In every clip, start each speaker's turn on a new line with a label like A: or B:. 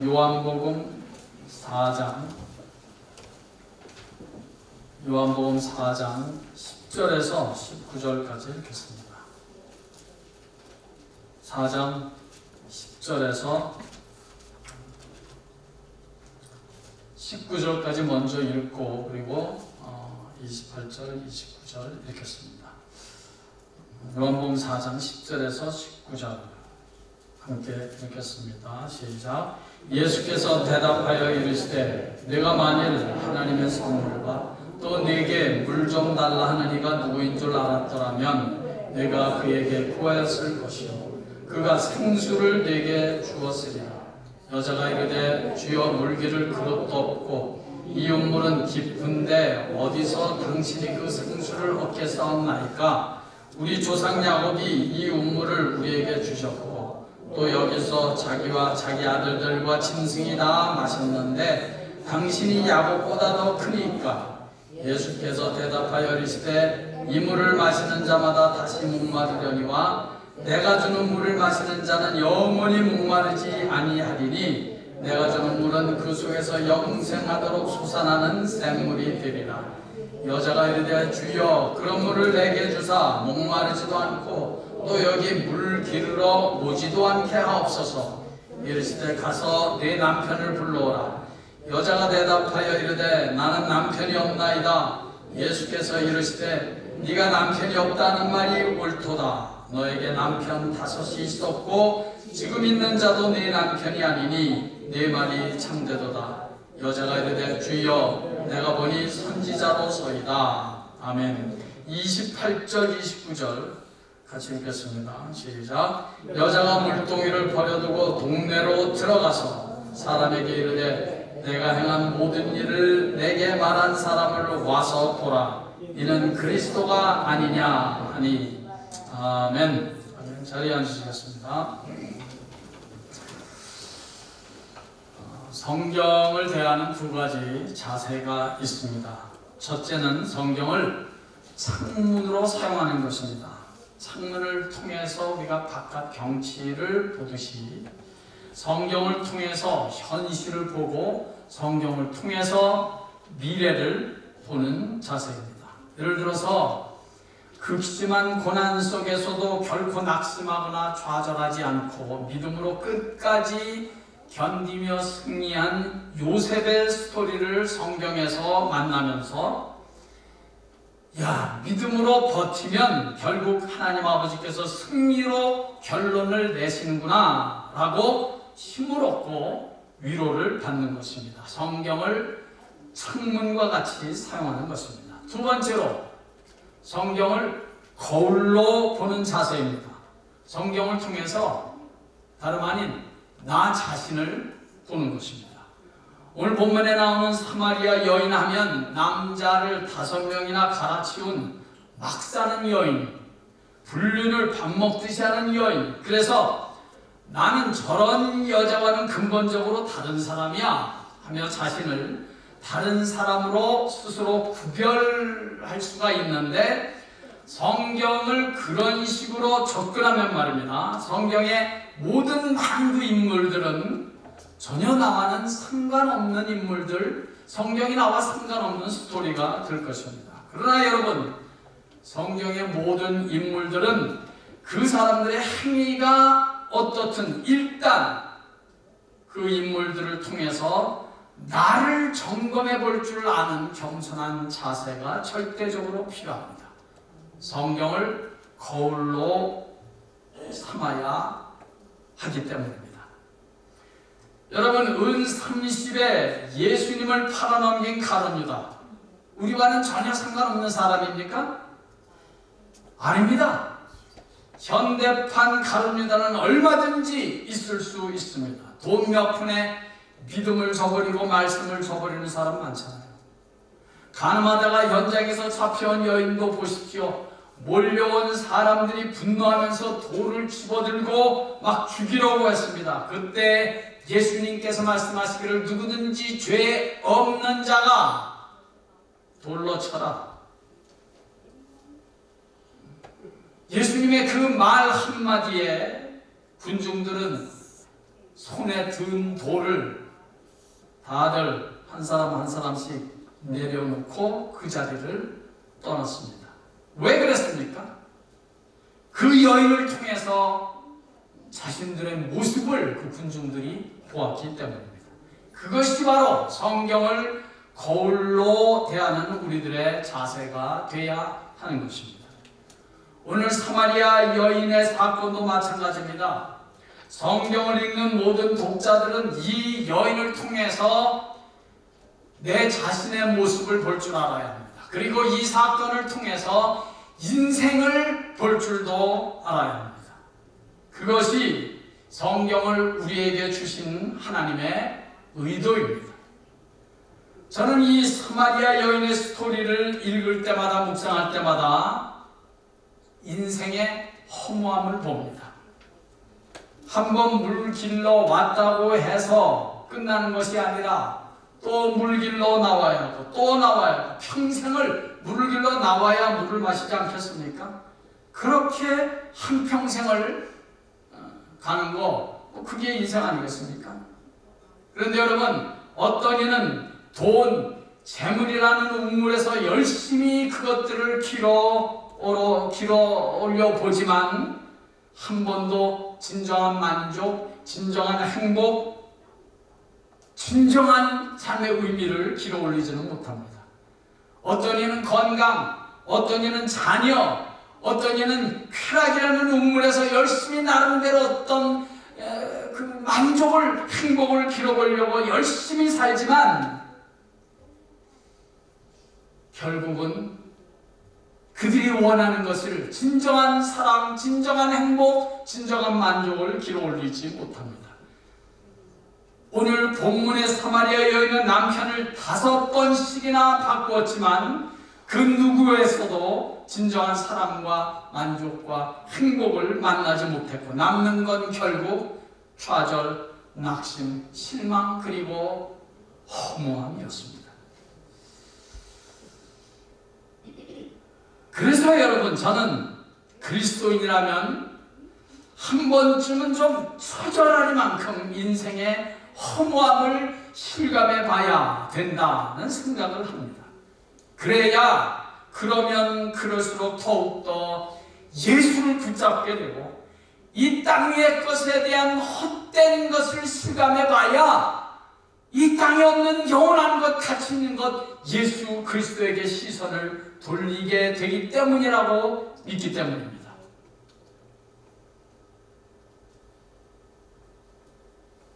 A: 요한복음 4장 10절에서 19절까지 읽겠습니다. 4장 10절에서 19절까지 먼저 읽고 그리고 28절, 29절 읽겠습니다. 요한복음 4장 10절에서 19절 함께 읽겠습니다. 시작. 예수께서 대답하여 이르시되 내가 만일 하나님의 선물과 또 내게 물 좀 달라 하는 이가 누구인 줄 알았더라면 내가 그에게 구하였을 것이요 그가 생수를 내게 주었으리라. 여자가 이르되 주여 물기를 그릇도 없고 이 운물은 깊은데 어디서 당신이 그 생수를 얻겠사옵나이까? 우리 조상 야곱이 이 운물을 우리에게 주셨고 또 여기서 자기와 자기 아들들과 짐승이 다 마셨는데 당신이 야곱보다 더 크니까? 예수께서 대답하여 이르시되 이 물을 마시는 자마다 다시 목마르려니와 내가 주는 물을 마시는 자는 영원히 목마르지 아니하리니 내가 주는 물은 그 속에서 영생하도록 솟아나는 샘물이 되리라. 여자가 이르되 주여 그런 물을 내게 주사 목마르지도 않고 또 여기 물 기르러 오지도 않게 하옵소서. 이르시되 가서 네 남편을 불러오라. 여자가 대답하여 이르되 나는 남편이 없나이다. 예수께서 이르시되 네가 남편이 없다는 말이 옳도다. 너에게 남편 5이 있었고 지금 있는 자도 네 남편이 아니니 네 말이 참되도다. 여자가 이르되 주여 내가 보니 선지자로소이다. 아멘. 28절 29절 같이 읽겠습니다. 시작. 여자가 물동이를 버려두고 동네로 들어가서 사람에게 이르되 내가 행한 모든 일을 내게 말한 사람을 와서 보라. 이는 그리스도가 아니냐 하니. 아멘. 자리에 앉으시겠습니다. 성경을 대하는 두 가지 자세가 있습니다. 첫째는 성경을 창문으로 사용하는 것입니다. 창문을 통해서 우리가 바깥 경치를 보듯이 성경을 통해서 현실을 보고 성경을 통해서 미래를 보는 자세입니다. 예를 들어서 극심한 고난 속에서도 결코 낙심하거나 좌절하지 않고 믿음으로 끝까지 견디며 승리한 요셉의 스토리를 성경에서 만나면서 믿음으로 버티면 결국 하나님 아버지께서 승리로 결론을 내시는구나 라고 힘을 얻고 위로를 받는 것입니다. 성경을 창문과 같이 사용하는 것입니다. 두 번째로 성경을 거울로 보는 자세입니다. 성경을 통해서 다름 아닌 나 자신을 보는 것입니다. 오늘 본문에 나오는 사마리아 여인 하면 남자를 5명이나 갈아치운 막 사는 여인, 불륜을 밥 먹듯이 하는 여인. 그래서 나는 저런 여자와는 근본적으로 다른 사람이야 하며 자신을 다른 사람으로 스스로 구별할 수가 있는데 성경을 그런 식으로 접근하면 말입니다. 성경의 모든 한두 인물들은 전혀 나와는 상관없는 인물들, 성경이 나와 상관없는 스토리가 될 것입니다. 그러나 여러분, 성경의 모든 인물들은 그 사람들의 행위가 어떻든 일단 그 인물들을 통해서 나를 점검해 볼 줄 아는 겸손한 자세가 절대적으로 필요합니다. 성경을 거울로 삼아야 하기 때문입니다. 여러분, 은 30에 예수님을 팔아넘긴 가룟 유다, 우리와는 전혀 상관없는 사람입니까? 아닙니다. 현대판 가룟 유다는 얼마든지 있을 수 있습니다. 돈 몇 푼에 믿음을 저버리고 말씀을 저버리는 사람 많잖아요. 가늠하다가 현장에서 잡혀온 여인도 보십시오. 몰려온 사람들이 분노하면서 돌을 집어들고 막 죽이려고 했습니다. 그때 예수님께서 말씀하시기를 누구든지 죄 없는 자가 돌로 쳐라. 예수님의 그 말 한마디에 군중들은 손에 든 돌을 다들 한 사람 한 사람씩 내려놓고 그 자리를 떠났습니다. 왜 그랬습니까? 그 여인을 통해서 자신들의 모습을 그 군중들이 보았기 때문입니다. 그것이 바로 성경을 거울로 대하는 우리들의 자세가 돼야 하는 것입니다. 오늘 사마리아 여인의 사건도 마찬가지입니다. 성경을 읽는 모든 독자들은 이 여인을 통해서 내 자신의 모습을 볼 줄 알아야 합니다. 그리고 이 사건을 통해서 인생을 볼 줄도 알아야 합니다. 그것이 성경을 우리에게 주신 하나님의 의도입니다. 저는 이 사마리아 여인의 스토리를 읽을 때마다, 묵상할 때마다 인생의 허무함을 봅니다. 한번 물 길러 왔다고 해서 끝나는 것이 아니라 또 물 길러 나와야 하고 또 나와야 하고 평생을 물을 길러 나와야 물을 마시지 않겠습니까? 그렇게 한평생을 가는 거, 그게 인생 아니겠습니까? 그런데 여러분, 어떤 이는 돈, 재물이라는 우물에서 열심히 그것들을 길어 올려 보지만 한 번도 진정한 만족, 진정한 행복, 진정한 삶의 의미를 길어 올리지는 못합니다. 어떤 이는 건강, 어떤 이는 자녀, 어떤 이는 쾌락이라는 우물에서 열심히 나름대로 어떤 그 만족을, 행복을 길어 보려고 열심히 살지만 결국은 그들이 원하는 것을, 진정한 사랑, 진정한 행복, 진정한 만족을 길어 올리지 못합니다. 오늘 본문의 사마리아 여인은 남편을 5번씩이나 바꾸었지만 그 누구에서도 진정한 사랑과 만족과 행복을 만나지 못했고 남는 건 결국 좌절, 낙심, 실망, 그리고 허무함이었습니다. 그래서 여러분, 저는 그리스도인이라면 한 번쯤은 좀 처절하리만큼 인생의 허무함을 실감해 봐야 된다는 생각을 합니다. 그러면 그럴수록 더욱더 예수를 붙잡게 되고 이 땅 위의 것에 대한 헛된 것을 실감해 봐야 이 땅에 없는 영원한 것, 가치 있는 것, 예수 그리스도에게 시선을 돌리게 되기 때문이라고 믿기 때문입니다.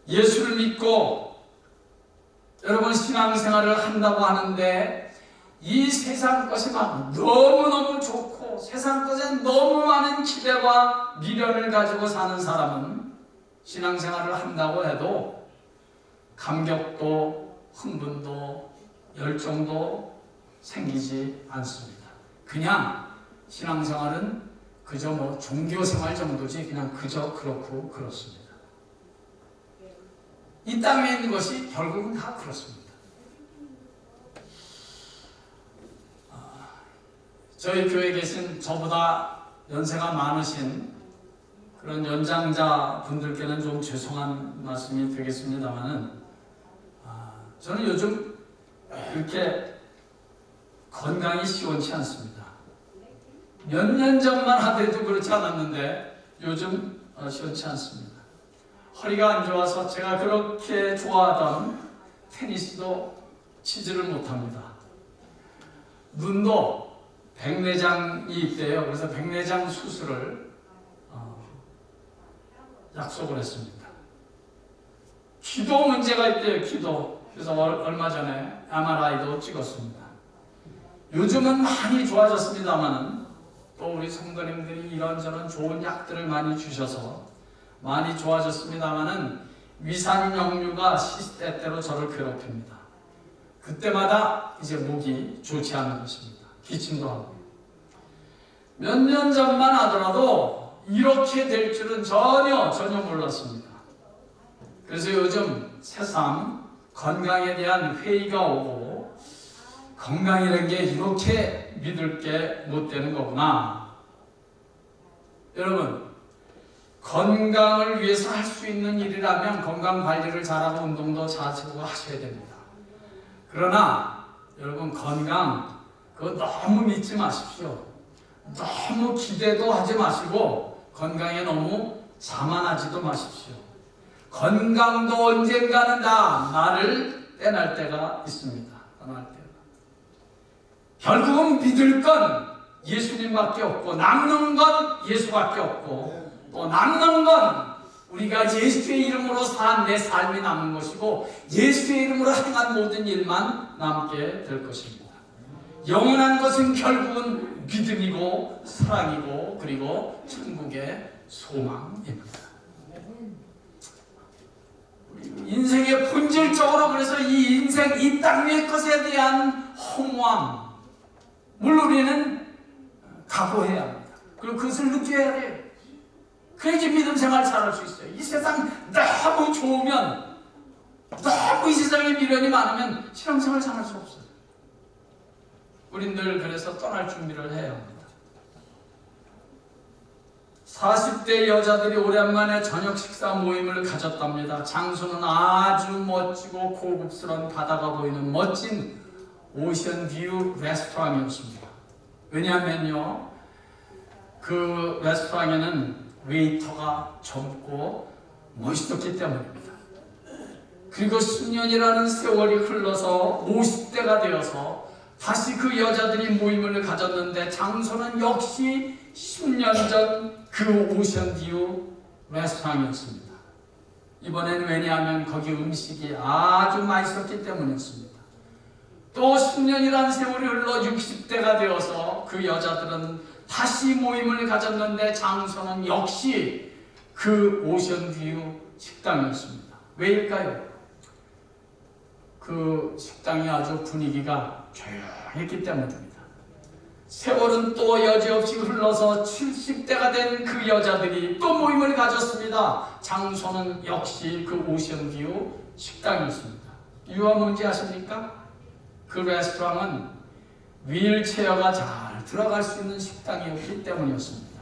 A: 예수를 믿고 여러분 신앙생활을 한다고 하는데 이 세상 것이 막 너무너무 좋고 세상 것에 너무 많은 기대와 미련을 가지고 사는 사람은 신앙생활을 한다고 해도 감격도 흥분도 열정도 생기지 않습니다. 그냥 신앙생활은 그저 뭐 종교생활 정도지 그냥 그저 그렇고 그렇습니다. 이 땅에 있는 것이 결국은 다 그렇습니다. 저희 교회에 계신 저보다 연세가 많으신 그런 연장자 분들께는 좀 죄송한 말씀이 되겠습니다만은 저는 요즘 그렇게 건강이 시원치 않습니다. 몇 년 전만 하더라도 그렇지 않았는데 요즘 시원치 않습니다. 허리가 안 좋아서 제가 그렇게 좋아하던 테니스도 치지를 못합니다. 눈도 백내장이 있대요. 그래서 백내장 수술을 약속을 했습니다. 귀도 문제가 있대요. 귀도. 그래서 얼마 전에 MRI도 찍었습니다. 요즘은 많이 좋아졌습니다만 또 우리 성도님들이 이런저런 좋은 약들을 많이 주셔서 많이 좋아졌습니다만은 위산역류가 시시때때로 저를 괴롭힙니다. 그때마다 이제 목이 좋지 않은 것입니다. 기침도 하고. 몇 년 전만 하더라도 이렇게 될 줄은 전혀 몰랐습니다. 그래서 요즘 새삼 건강에 대한 회의가 오고 건강이라는 게 이렇게 믿을 게 못 되는 거구나. 여러분, 건강을 위해서 할 수 있는 일이라면 건강 관리를 잘하고 운동도 자주 하셔야 됩니다. 그러나 여러분, 건강 그거 너무 믿지 마십시오. 너무 기대도 하지 마시고 건강에 너무 자만하지도 마십시오. 건강도 언젠가는 다 나를 떠날 때가 있습니다. 떠날 때가. 결국은 믿을 건 예수님밖에 없고 남는 건 예수밖에 없고 또 남는 건 우리가 예수의 이름으로 산 내 삶이 남는 것이고 예수의 이름으로 행한 모든 일만 남게 될 것입니다. 영원한 것은 결국은 믿음이고 사랑이고 그리고 천국의 소망입니다. 인생의 본질적으로 그래서 이 인생, 이 땅 위의 것에 대한 허무함을 우리는 각오해야 합니다. 그리고 그것을 느껴야 돼요. 그래야지 믿음 생활 잘할 수 있어요. 이 세상 너무 좋으면, 너무 이 세상에 미련이 많으면 신앙생활 잘할 수 없어요. 우린 늘 그래서 떠날 준비를 해야 합니다. 40대 여자들이 오랜만에 저녁 식사 모임을 가졌답니다. 장소는 아주 멋지고 고급스러운 바다가 보이는 멋진 오션뷰 레스토랑이었습니다. 왜냐하면요, 그 레스토랑에는 웨이터가 젊고 멋있었기 때문입니다. 그리고 10년이라는 세월이 흘러서 50대가 되어서 다시 그 여자들이 모임을 가졌는데 장소는 역시 10년 전 그 오션뷰 레스토랑이었습니다. 이번에는 왜냐하면 거기 음식이 아주 맛있었기 때문이었습니다. 또 10년이라는 세월이 흘러 60대가 되어서 그 여자들은 다시 모임을 가졌는데 장소는 역시 그 오션뷰 식당이었습니다. 왜일까요? 그 식당이 아주 분위기가 조용했기 때문입니다. 세월은 또 여지없이 흘러서 70대가 된 그 여자들이 또 모임을 가졌습니다. 장소는 역시 그 오션뷰 식당이었습니다. 이유가 뭔지 아십니까? 그 레스토랑은 휠체어가 잘 들어갈 수 있는 식당이었기 때문이었습니다.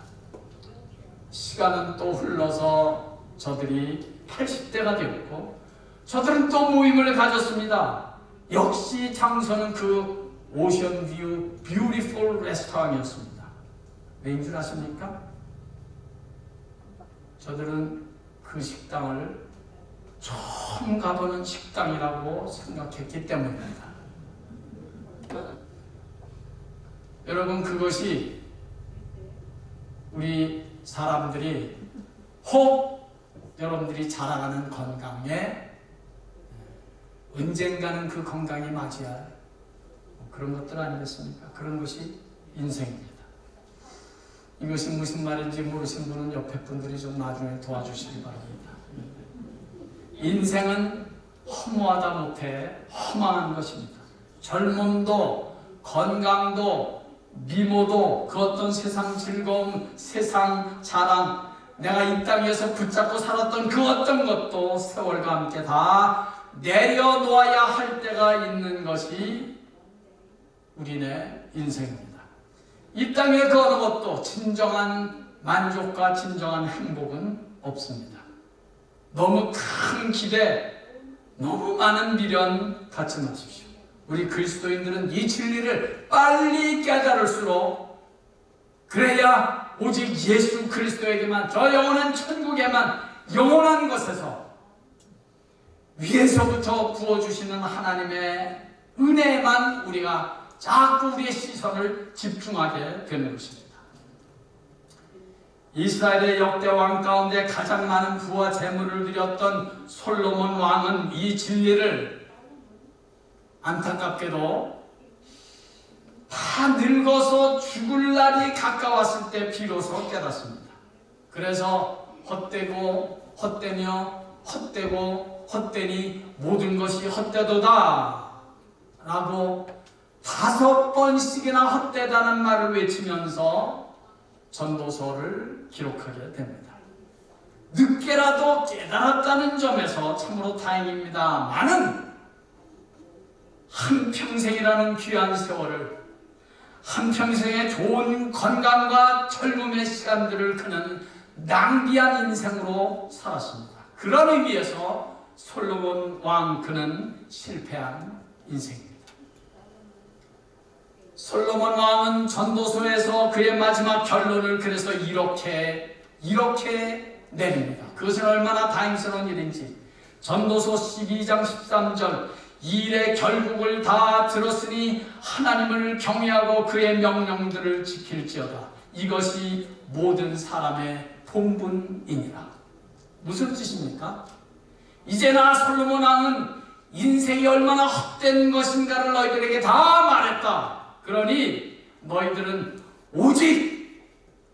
A: 시간은 또 흘러서 저들이 80대가 되었고 저들은 또 모임을 가졌습니다. 역시 장소는 그 오션뷰 뷰티풀 레스토랑이었습니다. 왜인 줄 아십니까? 저들은 그 식당을 처음 가보는 식당이라고 생각했기 때문입니다. 여러분, 그것이 우리 사람들이 혹 여러분들이 자라가는 건강에 언젠가는 그 건강이 맞이할 그런 것들 아니겠습니까? 그런 것이 인생입니다. 이것이 무슨 말인지 모르신 분은 옆에 분들이 좀 나중에 도와주시기 바랍니다. 인생은 허무하다 못해 허망한 것입니다. 젊음도 건강도 미모도 그 어떤 세상 즐거움, 세상 자랑, 내가 이 땅에서 붙잡고 살았던 그 어떤 것도 세월과 함께 다 내려놓아야 할 때가 있는 것이 우리네 인생입니다. 이 땅에 그 어느 것도 진정한 만족과 진정한 행복은 없습니다. 너무 큰 기대, 너무 많은 미련 갖지 마십시오. 우리 그리스도인들은 이 진리를 빨리 깨달을수록 그래야 오직 예수 그리스도에게만, 저 영원한 천국에만, 영원한 것에서 위에서부터 부어주시는 하나님의 은혜에만 우리가 자꾸 우리의 시선을 집중하게 되는 것입니다. 이스라엘의 역대 왕 가운데 가장 많은 부와 재물을 드렸던 솔로몬 왕은 이 진리를 안타깝게도 다 늙어서 죽을 날이 가까웠을 때 비로소 깨닫습니다. 그래서 헛되고 헛되며 헛되고 헛되니 모든 것이 헛되도다 라고 5번씩이나 헛되다는 말을 외치면서 전도서를 기록하게 됩니다. 늦게라도 깨달았다는 점에서 참으로 다행입니다. 많은 한평생이라는 귀한 세월을, 한평생의 좋은 건강과 젊음의 시간들을 그는 낭비한 인생으로 살았습니다. 그런 의미에서 솔로몬 왕 그는 실패한 인생입니다. 솔로몬 왕은 전도서에서 그의 마지막 결론을 그래서 이렇게 내립니다. 그것은 얼마나 다행스러운 일인지. 전도서 12장 13절 이 일의 결국을 다 들었으니 하나님을 경외하고 그의 명령들을 지킬지어다. 이것이 모든 사람의 본분이니라. 무슨 뜻입니까? 이제나 솔로몬 왕은 인생이 얼마나 헛된 것인가를 너희들에게 다 말했다. 그러니 너희들은 오직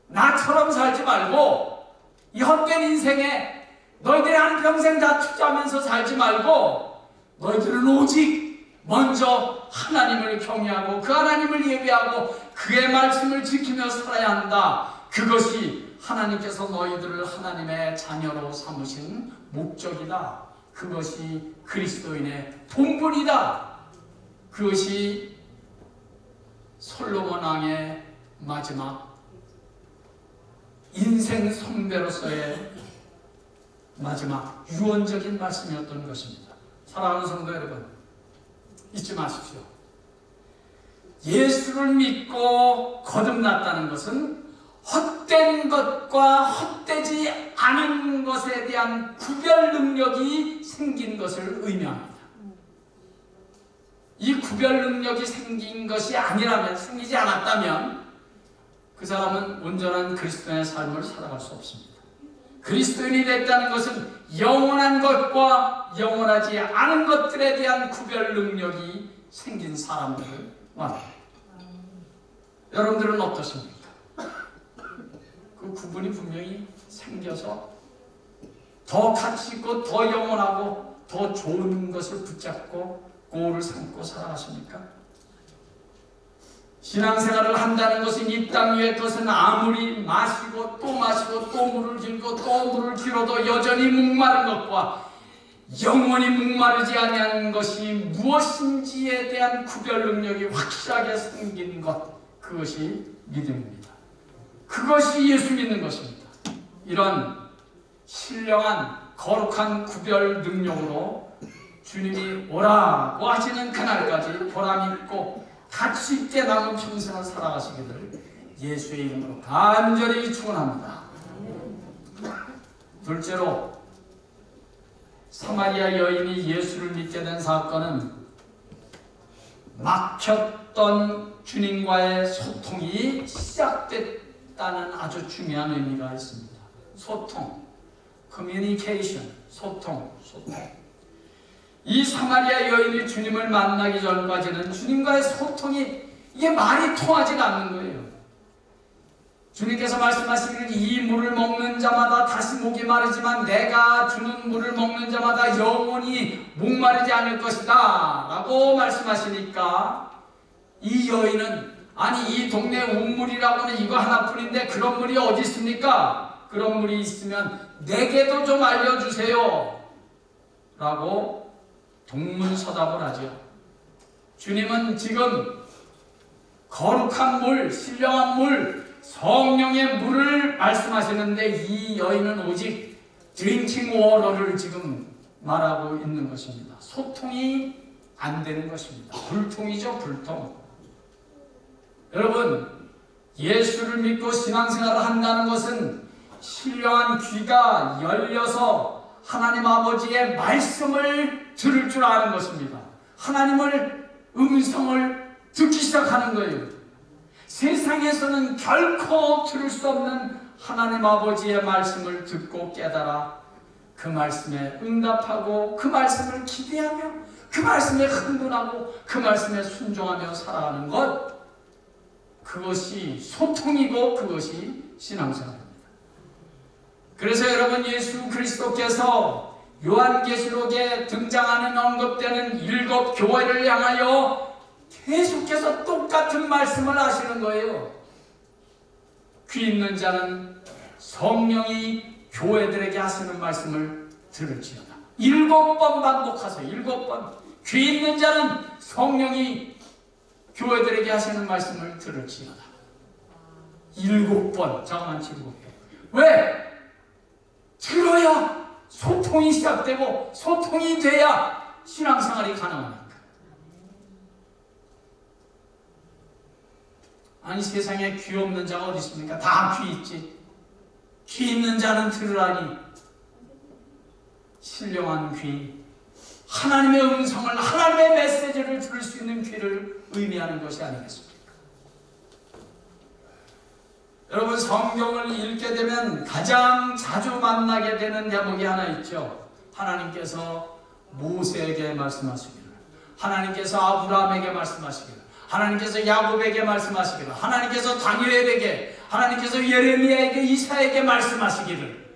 A: 나처럼 살지 말고 이 헛된 인생에 너희들이 한평생 다 투자하면서 살지 말고 너희들은 오직 먼저 하나님을 경외하고 그 하나님을 예배하고 그의 말씀을 지키며 살아야 한다. 그것이 하나님께서 너희들을 하나님의 자녀로 삼으신 목적이다. 그것이 그리스도인의 본분이다. 그것이 솔로몬 왕의 마지막 인생 선배로서의 마지막 유언적인 말씀이었던 것입니다. 사랑하는 성도 여러분, 잊지 마십시오. 예수를 믿고 거듭났다는 것은 헛된 것과 헛되지 않은 것에 대한 구별 능력이 생긴 것을 의미합니다. 이 구별 능력이 생긴 것이 아니라면, 생기지 않았다면 그 사람은 온전한 그리스도인의 삶을 살아갈 수 없습니다. 그리스도인이 됐다는 것은 영원한 것과 영원하지 않은 것들에 대한 구별 능력이 생긴 사람들을 말합니다. 여러분들은 어떠십니까? 그 구분이 분명히 생겨서 더 가치 있고 더 영원하고 더 좋은 것을 붙잡고 고를 삼고 살아가십니까? 신앙생활을 한다는 것은 이 땅 위의 것은 아무리 마시고 또 물을 길고 또 물을 길어도 여전히 목마른 것과 영원히 목마르지 아니하는 것이 무엇인지에 대한 구별 능력이 확실하게 생긴 것, 그것이 믿음입니다. 그것이 예수 믿는 것입니다. 이런 신령한 거룩한 구별 능력으로 주님이 오라고 하시는 그날까지 보람있고 가치 있게 남은 평생을 살아가시기를 예수의 이름으로 간절히 축원합니다. 둘째로, 사마리아 여인이 예수를 믿게 된 사건은 막혔던 주님과의 소통이 시작됐다는 아주 중요한 의미가 있습니다. 소통, communication, 소통. 이 사마리아 여인이 주님을 만나기 전까지는 주님과의 소통이 이게 말이 통하지가 않는 거예요. 주님께서 말씀하시기를 이 물을 먹는 자마다 다시 목이 마르지만 내가 주는 물을 먹는 자마다 영원히 목마르지 않을 것이다 라고 말씀하시니까 이 여인은 아니 이 동네 운물이라고는 이거 하나뿐인데 그런 물이 어디 있습니까? 그런 물이 있으면 내게도 좀 알려주세요 라고 동문서답을 하죠. 주님은 지금 거룩한 물, 신령한 물, 성령의 물을 말씀하시는데 이 여인은 오직 드링킹 워터를 지금 말하고 있는 것입니다. 소통이 안 되는 것입니다. 불통이죠, 불통. 여러분, 예수를 믿고 신앙생활을 한다는 것은 신령한 귀가 열려서 하나님 아버지의 말씀을 들을 줄 아는 것입니다. 하나님을 음성을 듣기 시작하는 거예요. 세상에서는 결코 들을 수 없는 하나님 아버지의 말씀을 듣고 깨달아 그 말씀에 응답하고 그 말씀을 기대하며 그 말씀에 흥분하고 그 말씀에 순종하며 살아가는 것, 그것이 소통이고 그것이 신앙생활입니다. 그래서 여러분, 예수 그리스도께서 요한계시록에 등장하는 언급되는 7 교회를 향하여 계속해서 똑같은 말씀을 하시는 거예요. 귀 있는 자는 성령이 교회들에게 하시는 말씀을 들을지어다. 7번 반복하세요. 7번. 귀 있는 자는 성령이 교회들에게 하시는 말씀을 들을지어다. 7번. 잠깐만, 7번. 왜? 들어야 소통이 시작되고 소통이 돼야 신앙생활이 가능하니까. 아니 세상에 귀 없는 자가 어디 있습니까? 다 귀 있지. 귀 있는 자는 들으라니. 신령한 귀, 하나님의 음성을, 하나님의 메시지를 들을 수 있는 귀를 의미하는 것이 아니겠습니까? 여러분, 성경을 읽게 되면 가장 자주 만나게 되는 대목이 하나 있죠. 하나님께서 모세에게 말씀하시기를, 하나님께서 아브라함에게 말씀하시기를, 하나님께서 야곱에게 말씀하시기를, 하나님께서 다니엘에게, 하나님께서 예레미야에게, 이사야에게 말씀하시기를,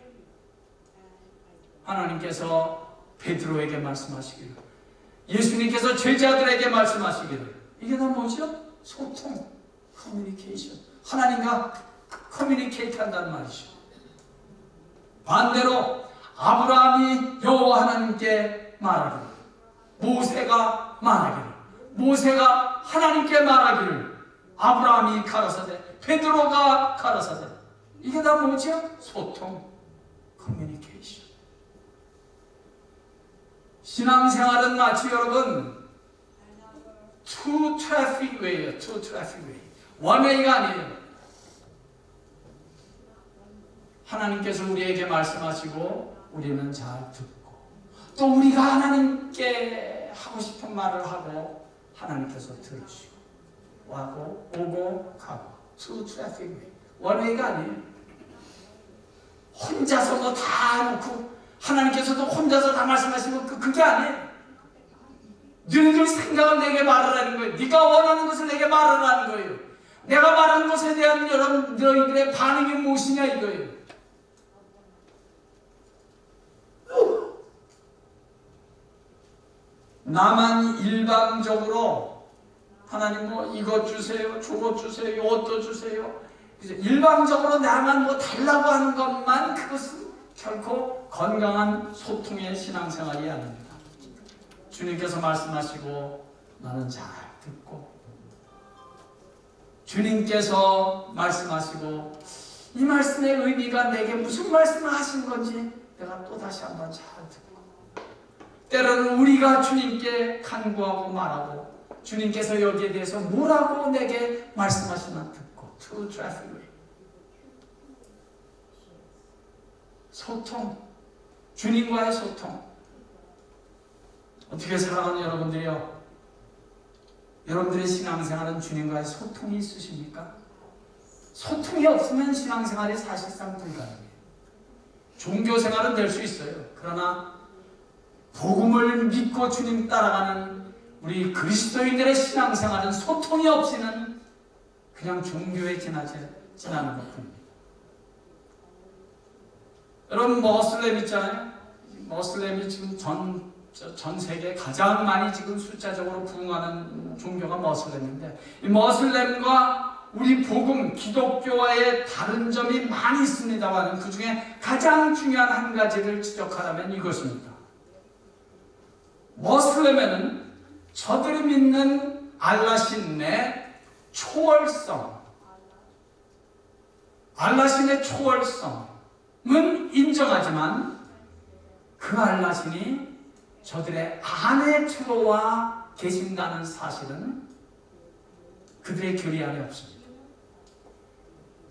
A: 하나님께서 베드로에게 말씀하시기를, 예수님께서 제자들에게 말씀하시기를. 이게 다 뭐죠? 소통, 커뮤니케이션. 하나님과 커뮤니케이트 한다는 말이죠. 반대로 아브라함이 여호와 하나님께 말하기를, 모세가 말하기를, 모세가 하나님께 말하기를, 아브라함이 가라사대, 베드로가 가라사대. 이게 다 뭐죠? 소통, 커뮤니케이션. 신앙생활은 마치 여러분 two traffic way예요. two traffic way. one way가 아니에요. 하나님께서 우리에게 말씀하시고 우리는 잘 듣고, 또 우리가 하나님께 하고 싶은 말을 하고 하나님께서 들으시고, 오고 가고. two traffic way. one way가 아니에요. 혼자서 뭐 다 놓고 하나님께서도 혼자서 다 말씀하시고 그게 아니에요. 너희들 생각을 내게 말하라는 거예요. 네가 원하는 것을 내게 말하라는 거예요. 내가 말하는 것에 대한 여러분 너희들의 반응이 무엇이냐 이거예요. 나만 일방적으로 하나님 뭐 이것 주세요, 저것 주세요, 이것도 주세요. 일방적으로 나만 뭐 달라고 하는 것만, 그것은 결코 건강한 소통의 신앙생활이 아닙니다. 주님께서 말씀하시고 나는 잘 듣고, 주님께서 말씀하시고 이 말씀의 의미가 내게 무슨 말씀을 하신 건지 내가 또 다시 한번 잘 듣고, 때로는 우리가 주님께 간구하고 말하고 주님께서 여기에 대해서 뭐라고 내게 말씀하시나 듣고. two traffic way. 소통, 주님과의 소통. 어떻게 살아가는 여러분들이요? 여러분들의 신앙생활은 주님과의 소통이 있으십니까? 소통이 없으면 신앙생활이 사실상 불가능해요. 종교생활은 될 수 있어요. 그러나 복음을 믿고 주님 따라가는 우리 그리스도인들의 신앙생활은 소통이 없이는 그냥 종교에 지나는 것뿐입니다. 여러분, 머슬렘 있잖아요. 머슬렘이 지금 전 세계에 가장 많이 지금 숫자적으로 부흥하는 종교가 머슬렘인데, 이 머슬렘과 우리 복음, 기독교와의 다른 점이 많이 있습니다만 그 중에 가장 중요한 한 가지를 지적하라면 이것입니다. 머슬렘에는 저들이 믿는 알라신의 초월성, 알라신의 초월성은 인정하지만 그 알라신이 저들의 안에 들어와 계신다는 사실은 그들의 교리 안에 없습니다.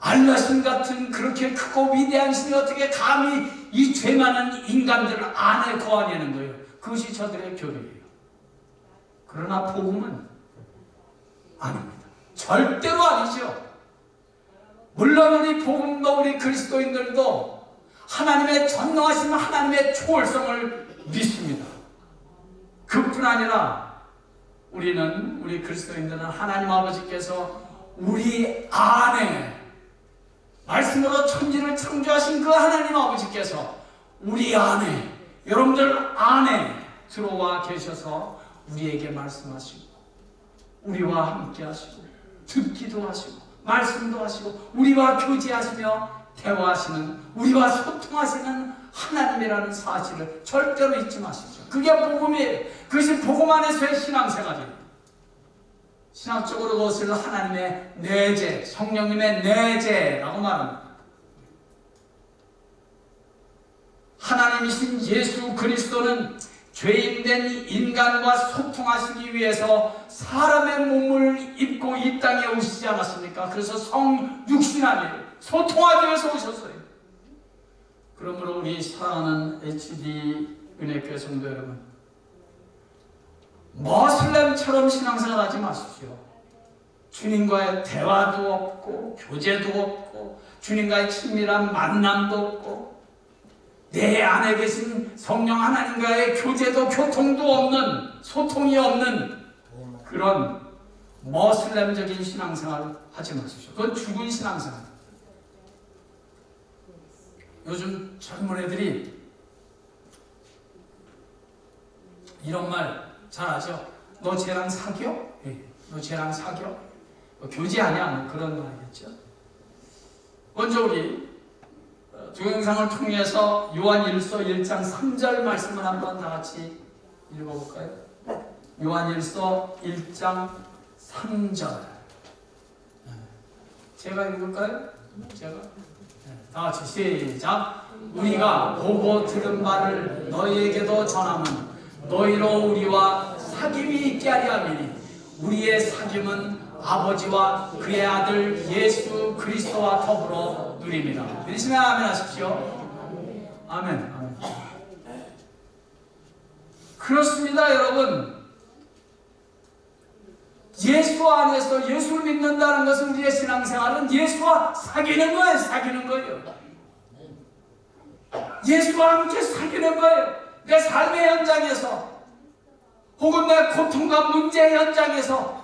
A: 알라신 같은 그렇게 크고 위대한 신이 어떻게 감히 이 죄 많은 인간들 안에 거하냐는 거예요. 그것이 저들의 교리예요. 그러나 복음은 아닙니다. 절대로 아니죠. 물론 우리 복음도 우리 그리스도인들도 하나님의 전능하신 하나님의 초월성을 믿습니다. 그뿐 아니라 우리 그리스도인들은 하나님 아버지께서 우리 안에 말씀으로 천지를 창조하신 그 하나님 아버지께서 우리 안에, 여러분들 안에 들어와 계셔서 우리에게 말씀하시고 우리와 함께 하시고 듣기도 하시고 말씀도 하시고 우리와 교제하시며 대화하시는, 우리와 소통하시는 하나님이라는 사실을 절대로 잊지 마십시오. 그게 복음이에요. 그것이 복음 안에서의 신앙생활이에요. 신학적으로 그것을 하나님의 내재, 성령님의 내재라고 말합니다. 하나님이신 예수 그리스도는 죄인된 인간과 소통하시기 위해서 사람의 몸을 입고 이 땅에 오시지 않았습니까? 그래서 성육신하며 소통하기 위해서 오셨어요. 그러므로 우리 사랑하는 HD 은혜교회 성도 여러분, 머슬렘처럼 신앙생활 하지 마십시오. 주님과의 대화도 없고 교제도 없고 주님과의 친밀한 만남도 없고 내 안에 계신 성령 하나님과의 교제도 교통도 없는, 소통이 없는 그런 머슬렘적인 신앙생활 하지 마십시오. 그건 죽은 신앙생활. 요즘 젊은 애들이 이런 말 잘 하죠. 너 쟤랑 사겨? 예. 너 쟤랑 사겨? 뭐 교제하냐? 뭐 그런 말이겠죠. 먼저 우리 동영상을 통해서 요한일서 1장 3절 말씀을 한번 다 같이 읽어볼까요? 요한일서 1장 3절. 제가 읽을까요? 제가? 다 같이 시작. 우리가 보고 들은 바를 너희에게도 전함은 너희로 우리와 사귐이 있게 하려 함이니 우리의 사귐은 아버지와 그의 아들 예수 그리스도와 더불어 누립니다. 믿으시면 아멘 하십시오. 아멘. 아멘. 그렇습니다, 여러분. 예수 안에서 예수를 믿는다는 것은 우리의 신앙생활은 예수와 사귀는 거예요. 사귀는 거예요. 예수와 함께 사귀는 거예요. 내 삶의 현장에서 혹은 내 고통과 문제 현장에서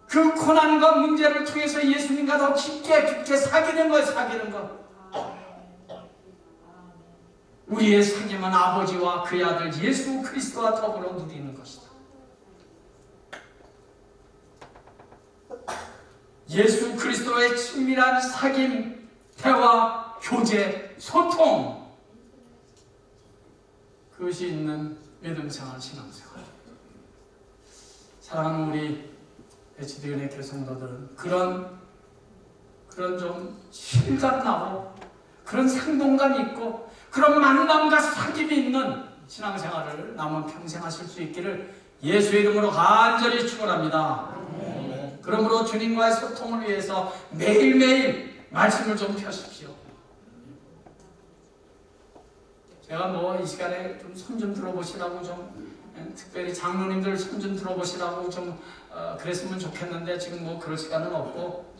A: 그 고난과 문제를 통해서 예수님과 더 깊게 사귀는 거예요. 사귀는 거. 우리의 사귐은 아버지와 그의 아들 예수 그리스도와 더불어 누리는 것이다. 예수 그리스도의 친밀한 사귐, 대화, 교제, 소통, 그것이 있는 믿음생활, 신앙생활. 사랑하는 우리 HD 은혜교회 성도들은 그런 좀 실감나고 그런 생동감이 있고 그런 만남과 사귐이 있는 신앙생활을 남은 평생 하실 수 있기를 예수의 이름으로 간절히 축원합니다. 그러므로 주님과의 소통을 위해서 매일매일 말씀을 좀 펴십시오. 제가 뭐 이 시간에 좀 손 좀 들어보시라고 좀 특별히 장로님들 손 좀 들어보시라고 좀 그랬으면 좋겠는데 지금 뭐 그럴 시간은 없고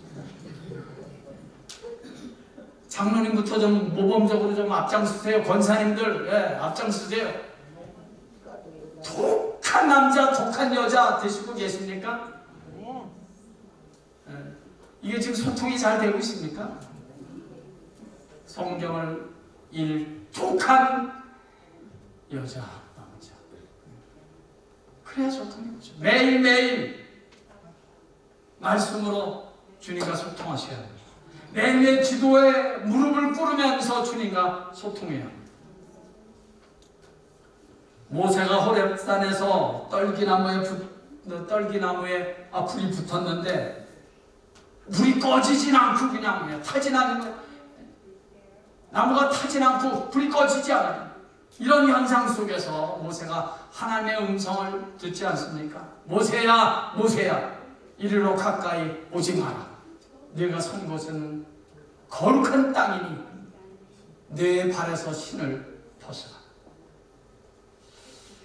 A: 장로님부터 좀 모범적으로 좀 앞장서세요. 권사님들, 예, 앞장서세요. 독한 남자, 독한 여자 되시고 계십니까? 예, 이게 지금 소통이 잘 되고 있습니까? 성경을 독한 여자, 남자. 그래야 소통이 되죠. 매일매일 말씀으로 주님과 소통하셔야 돼요. 매일매일 기도에 무릎을 꿇으면서 주님과 소통해야 합니다. 모세가 호렙산에서 떨기나무에 불이 붙었는데 불이 꺼지진 않고 그냥 타진 않는 거예요. 나무가 타진 않고 불이 꺼지지 않아요. 이런 현상 속에서 모세가 하나님의 음성을 듣지 않습니까? 모세야, 모세야, 이리로 가까이 오지 마라. 네가 선 곳은 거룩한 땅이니 네 발에서 신을 벗어라.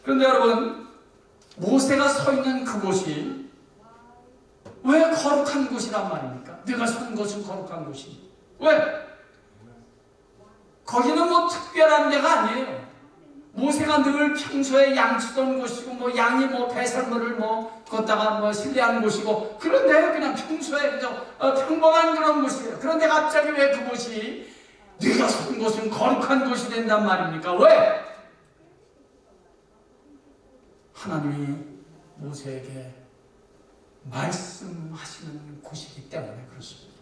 A: 그런데 여러분, 모세가 서 있는 그곳이 왜 거룩한 곳이란 말입니까? 네가 선 곳은 거룩한 곳이니. 왜? 거기는 뭐 특별한 데가 아니에요. 모세가 늘 평소에 양치던 곳이고 뭐 양이 뭐 배설물을 뭐 걷다가 뭐 실례하는 곳이고 그런데 그냥 평소에 그저 평범한 그런 곳이에요. 그런데 갑자기 왜 그곳이 네가 선 곳은 거룩한 곳이 된단 말입니까? 왜? 하나님이 모세에게 말씀하시는 곳이기 때문에 그렇습니다.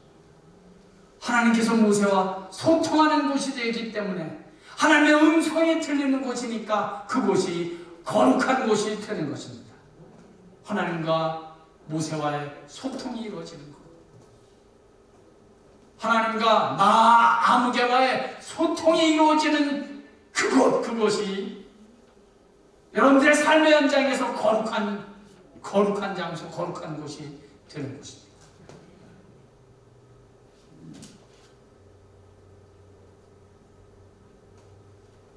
A: 하나님께서 모세와 소통하는 곳이 되기 때문에 하나님의 음성이 들리는 곳이니까 그곳이 거룩한 곳이 되는 것입니다. 하나님과 모세와의 소통이 이루어지는 것. 하나님과 아무개와의 소통이 이루어지는 그곳이 여러분들의 삶의 현장에서 거룩한 장소, 거룩한 곳이 되는 것입니다.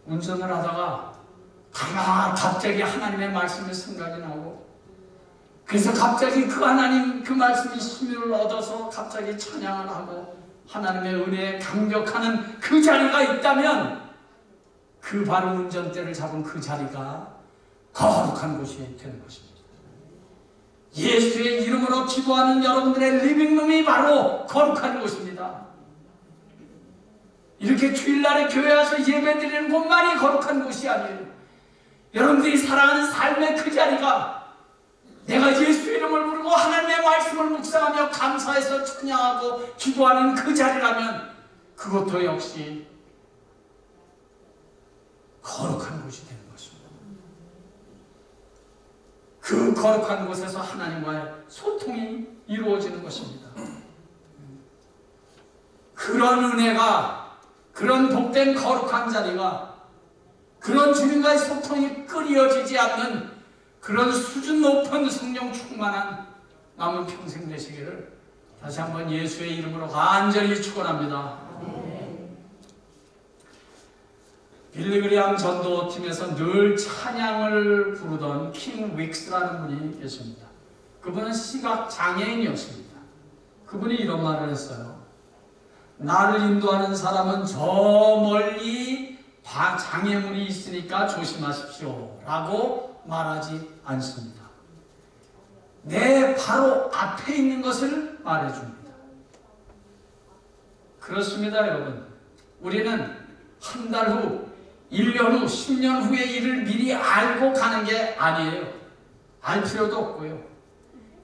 A: 운전을 하다가 갑자기 하나님의 말씀이 생각이 나고, 그래서 갑자기 그 하나님 그 말씀이 힘을 얻어서 갑자기 찬양을 하고 하나님의 은혜에 감격하는 그 자리가 있다면, 그 바로 운전대를 잡은 그 자리가 거룩한 곳이 되는 것입니다. 예수의 이름으로 기도하는 여러분들의 리빙룸이 바로 거룩한 곳입니다. 이렇게 주일날에 교회 와서 예배드리는 곳만이 거룩한 곳이 아니에요. 여러분들이 살아가는 삶의 그 자리가 내가 예수 이름을 부르고 하나님의 말씀을 묵상하며 감사해서 찬양하고 기도하는 그 자리라면, 그것도 역시 거룩한 곳이 되는 것입니다. 그 거룩한 곳에서 하나님과의 소통이 이루어지는 것입니다. 그런 은혜가, 그런 복된 거룩한 자리가, 그런 주님과의 소통이 끊어지지 않는 그런 수준 높은 성령 충만한 남은 평생 되시기를 다시 한번 예수의 이름으로 간절히 축원합니다. 빌리그리암 전도팀에서 늘 찬양을 부르던 킹 윅스라는 분이 계십니다. 그분은 시각 장애인이었습니다. 그분이 이런 말을 했어요. 나를 인도하는 사람은 저 멀리 장애물이 있으니까 조심하십시오 라고 말하지 않습니다. 내 바로 앞에 있는 것을 말해줍니다. 그렇습니다, 여러분. 우리는 한 달 후, 1년 후, 10년 후의 일을 미리 알고 가는 게 아니에요. 알 필요도 없고요.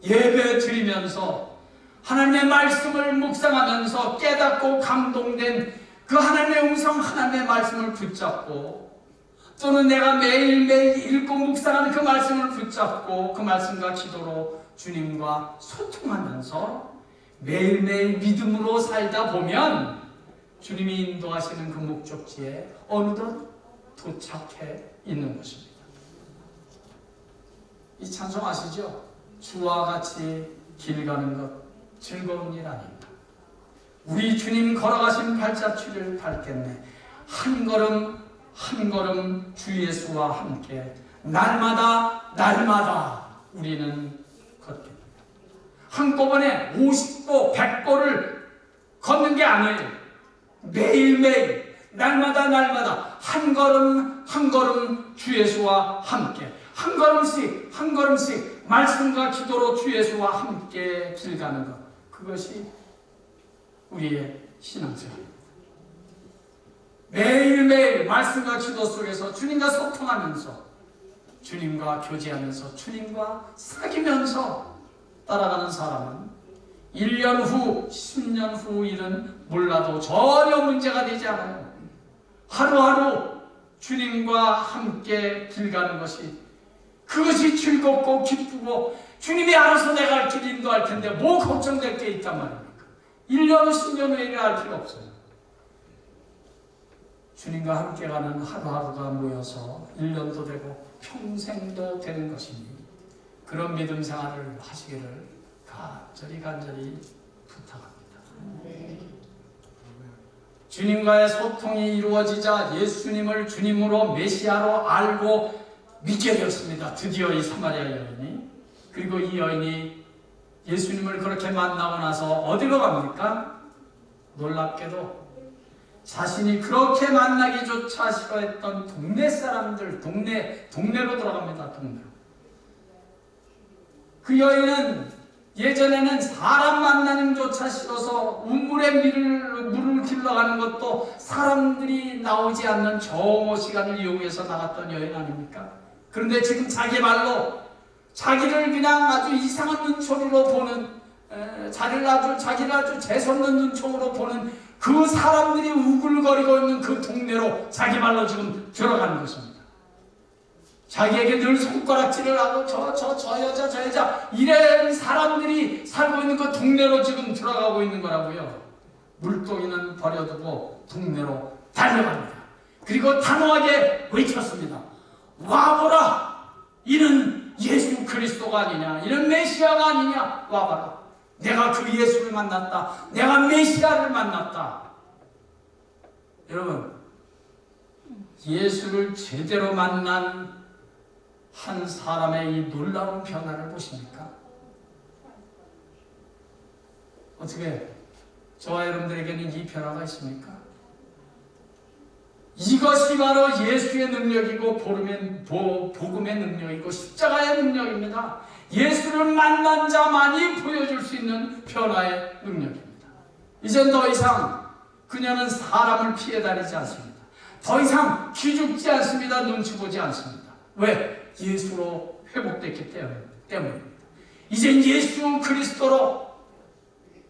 A: 예배 드리면서 하나님의 말씀을 묵상하면서 깨닫고 감동된 그 하나님의 음성, 하나님의 말씀을 붙잡고, 또는 내가 매일매일 읽고 묵상하는 그 말씀을 붙잡고 그 말씀과 기도로 주님과 소통하면서 매일매일 믿음으로 살다 보면 주님이 인도하시는 그 목적지에 어느덧 도착해 있는 것입니다. 이 찬송 아시죠? 주와 같이 길 가는 것 즐거운 일 아닙니다. 우리 주님 걸어가신 발자취를 밟겠네. 한 걸음 한 걸음 주 예수와 함께 날마다 우리는 걷겠습니다. 한꺼번에 50보 100보를 걷는 게 아니에요. 매일매일 날마다 한 걸음 주 예수와 함께 한 걸음씩 말씀과 기도로 주 예수와 함께 길 가는 것, 그것이 우리의 신앙생활입니다. 매일매일 말씀과 기도 속에서 주님과 소통하면서, 주님과 교제하면서, 주님과 사귀면서 따라가는 사람은 1년 후, 10년 후 일은 몰라도 전혀 문제가 되지 않아요. 하루하루 주님과 함께 길 가는 것이, 그것이 즐겁고 기쁘고, 주님이 알아서 내가 갈 길 인도할 텐데 뭐 걱정될 게 있단 말입니까? 1년 후, 10년 후에 일을 할 필요 없어요. 주님과 함께 가는 하루하루가 모여서 1년도 되고 평생도 되는 것이니, 그런 믿음 생활을 하시기를 간절히 부탁합니다. 주님과의 소통이 이루어지자 예수님을 주님으로 메시아로 알고 믿게 되었습니다. 드디어 이 사마리아 여인이. 그리고 이 여인이 예수님을 그렇게 만나고 나서 어디로 갑니까? 놀랍게도 자신이 그렇게 만나기조차 싫어했던 동네 사람들, 동네로 들어갑니다. 동네로. 그 여인은 예전에는 사람 만나는 조차 싫어서 우물에 물을 길러가는 것도 사람들이 나오지 않는 정오 시간을 이용해서 나갔던 여인 아닙니까? 그런데 지금 자기 말로 자기를 그냥 아주 이상한 눈초리로 보는, 자기를 아주 재수없는 눈초리로 보는 그 사람들이 우글거리고 있는 그 동네로 자기 말로 지금 들어가는 것입니다. 자기에게 늘 손가락질을 하고 저 여자 이런 사람들이 살고 있는 그 동네로 지금 들어가고 있는 거라고요. 물동이는 버려두고 동네로 달려갑니다. 그리고 단호하게 외쳤습니다. 와보라! 이는 예수 그리스도가 아니냐? 이는 메시아가 아니냐? 와봐라. 내가 그 예수를 만났다. 내가 메시아를 만났다. 여러분, 예수를 제대로 만난 한 사람의 이 놀라운 변화를 보십니까? 어떻게 저와 여러분들에게는 이 변화가 있습니까? 이것이 바로 예수의 능력이고 복음의 능력이고 십자가의 능력입니다. 예수를 만난 자만이 보여줄 수 있는 변화의 능력입니다. 이젠 더 이상 그녀는 사람을 피해 다니지 않습니다. 더 이상 기죽지 않습니다. 눈치 보지 않습니다. 왜? 예수로 회복됐기 때문입니다. 이젠 예수 그리스도로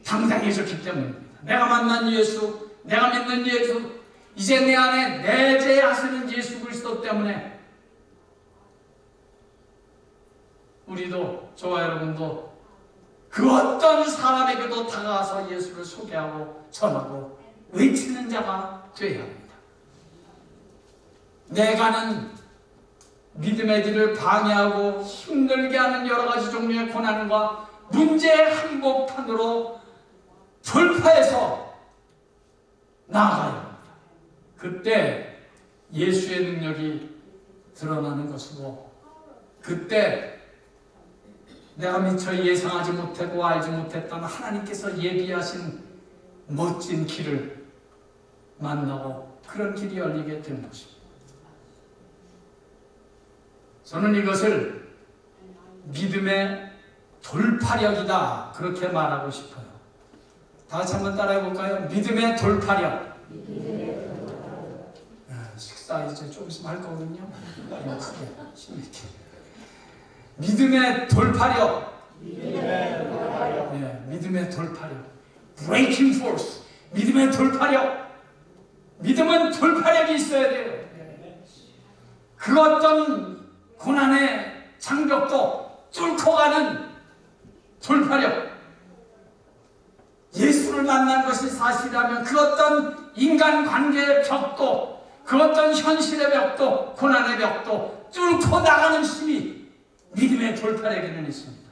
A: 당당해졌기 때문입니다. 내가 만난 예수, 내가 믿는 예수, 이제 내 안에 내재하시는 예수 그리스도 때문에 우리도, 저와 여러분도 그 어떤 사람에게도 다가가서 예수를 소개하고 전하고 외치는 자가 되어야 합니다. 내가는 믿음의 길을 방해하고 힘들게 하는 여러 가지 종류의 고난과 문제의 한복판으로 돌파해서 나아가야 합니다. 그때 예수의 능력이 드러나는 것이고, 그때 내가 미처 예상하지 못하고 알지 못했던 하나님께서 예비하신 멋진 길을 만나고 그런 길이 열리게 되는 것입니다. 저는 이것을 믿음의 돌파력이다, 그렇게 말하고 싶어요. 다 같이 한번 따라해 볼까요? 믿음의 돌파력. 식사 이제 좀 있으면 할 거거든요. 믿음의 돌파력. 믿음의 돌파력. Breaking force. 믿음의 돌파력. 믿음은 돌파력이 있어야 돼요. 그 어떤 고난의 장벽도 뚫고 가는 돌파력. 예수를 만난 것이 사실이라면 그 어떤 인간관계의 벽도, 그 어떤 현실의 벽도, 고난의 벽도 뚫고 나가는 힘이 믿음의 돌파력에는 있습니다.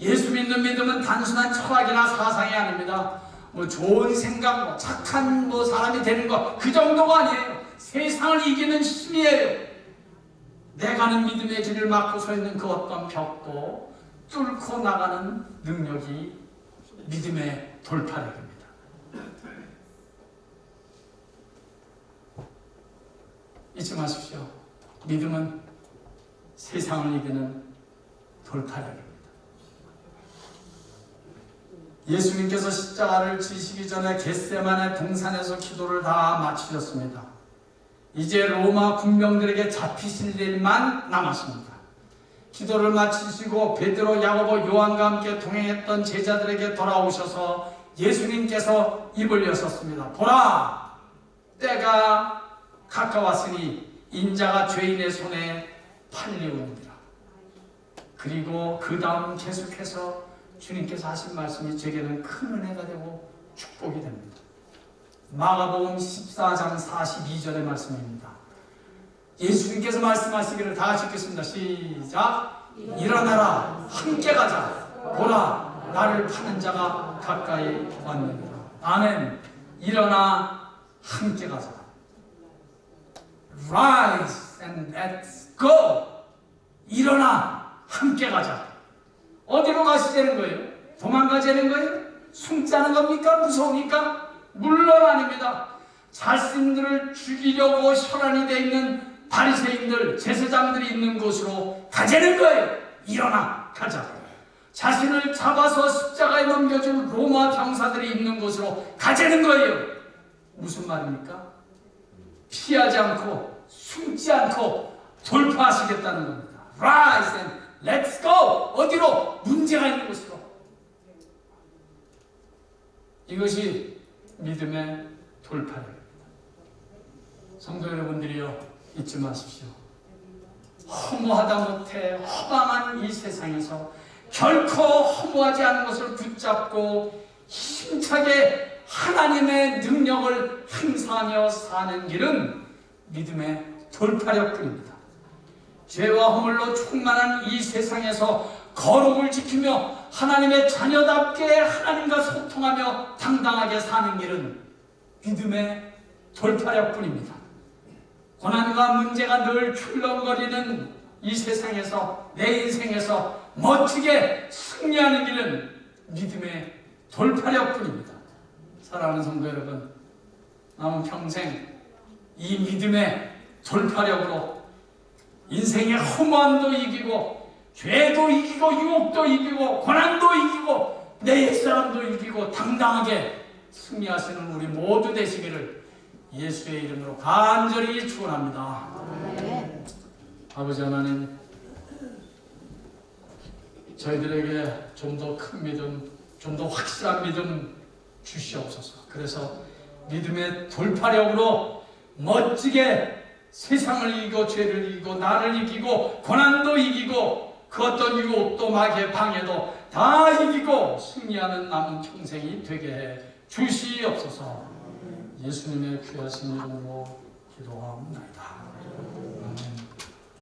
A: 예수 믿는 믿음은 단순한 철학이나 사상이 아닙니다. 좋은 생각, 착한 사람이 되는 것, 그 정도가 아니에요. 세상을 이기는 힘이에요. 내가는 믿음의 길을 막고 서 있는 그 어떤 벽도 뚫고 나가는 능력이 믿음의 돌파력입니다. 잊지 마십시오. 믿음은 세상을 이기는 돌파력입니다. 예수님께서 십자가를 지시기 전에 겟세마네 동산에서 기도를 다 마치셨습니다. 이제 로마 군병들에게 잡히실 일만 남았습니다. 기도를 마치시고 베드로, 야고보, 요한과 함께 동행했던 제자들에게 돌아오셔서 예수님께서 입을 여셨습니다. 보라! 때가 가까웠으니 인자가 죄인의 손에 팔리오니라. 그리고 그 다음 계속해서 주님께서 하신 말씀이 제게는 큰 은혜가 되고 축복이 됩니다. 마가복음 14장 42절의 말씀입니다. 예수님께서 말씀하시기를 다 같이 읽겠습니다. 시작. 일어나라, 함께 가자. 보라, 나를 파는 자가 가까이 왔느니라. 아멘. 일어나, 함께 가자. Rise and let's go. 일어나, 함께 가자. 어디로 가시자는 거예요? 도망가자는 거예요? 숨자는 겁니까? 무서우니까? 물론 아닙니다. 자신들을 죽이려고 혈안이 되어 있는 바리새인들, 제사장들이 있는 곳으로 가자는 거예요. 일어나, 가자. 자신을 잡아서 십자가에 넘겨준 로마 병사들이 있는 곳으로 가자는 거예요. 무슨 말입니까? 피하지 않고 숨지 않고 돌파하시겠다는 겁니다. Rise and let's go! 어디로? 문제가 있는 곳으로. 이것이 믿음의 돌파력입니다. 성도 여러분들이요, 잊지 마십시오. 허무하다 못해 허망한 이 세상에서 결코 허무하지 않은 것을 붙잡고 힘차게 하나님의 능력을 행사하며 사는 길은 믿음의 돌파력뿐입니다. 죄와 허물로 충만한 이 세상에서 거룩을 지키며 하나님의 자녀답게 하나님과 소통하며 당당하게 사는 길은 믿음의 돌파력뿐입니다. 고난과 문제가 늘 출렁거리는 이 세상에서, 내 인생에서 멋지게 승리하는 길은 믿음의 돌파력뿐입니다. 사랑하는 성도 여러분, 남은 평생 이 믿음의 돌파력으로 인생의 허무함도 이기고, 죄도 이기고, 유혹도 이기고, 고난도 이기고, 내 옛사람도 이기고 당당하게 승리하시는 우리 모두 되시기를 예수의 이름으로 간절히 축원합니다. 아버지 하나님, 저희들에게 좀 더 큰 믿음, 좀 더 확실한 믿음 주시옵소서. 그래서 믿음의 돌파력으로 멋지게 세상을 이기고, 죄를 이기고, 나를 이기고, 고난도 이기고, 그 어떤 유혹도 마귀의 방해도 다 이기고 승리하는 남은 평생이 되게 해 주시옵소서. 예수님의 귀하신 이름으로 기도합니다. 아멘.